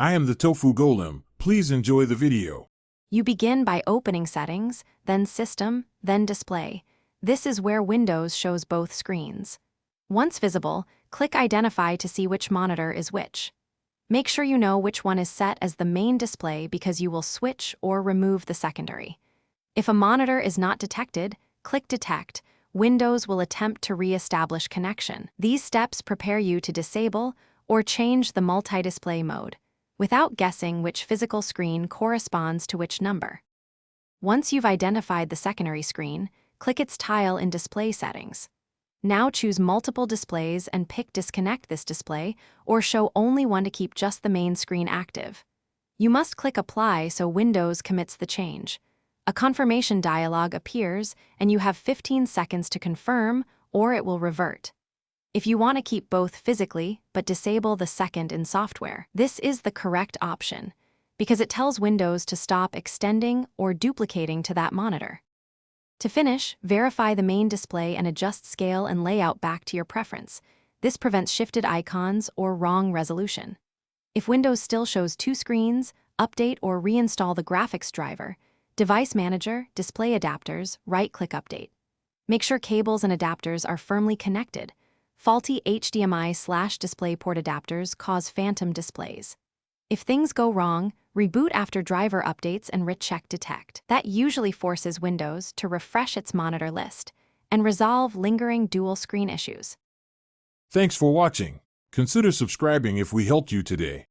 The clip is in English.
I am the Tofu Golem. Please enjoy the video. You begin by opening Settings, then System, then Display. This is where Windows shows both screens. Once visible, click Identify to see which monitor is which. Make sure you know which one is set as the main display because you will switch or remove the secondary. If a monitor is not detected, click Detect. Windows will attempt to re-establish connection. These steps prepare you to disable or change the multi-display mode, without guessing which physical screen corresponds to which number. Once you've identified the secondary screen, click its tile in Display Settings. Now choose Multiple Displays and pick Disconnect this display or show only one to keep just the main screen active. You must click Apply so Windows commits the change. A confirmation dialog appears and you have 15 seconds to confirm or it will revert. If you want to keep both physically but disable the second in software, this is the correct option because it tells Windows to stop extending or duplicating to that monitor. To finish, verify the main display and adjust scale and layout back to your preference. This prevents shifted icons or wrong resolution. If Windows still shows two screens, update or reinstall the graphics driver, Device Manager, Display Adapters, right-click Update. Make sure cables and adapters are firmly connected. Faulty HDMI/DisplayPort adapters cause phantom displays. If things go wrong, reboot after driver updates and recheck Detect. That usually forces Windows to refresh its monitor list and resolve lingering dual-screen issues. Thanks for watching. Consider subscribing if we helped you today.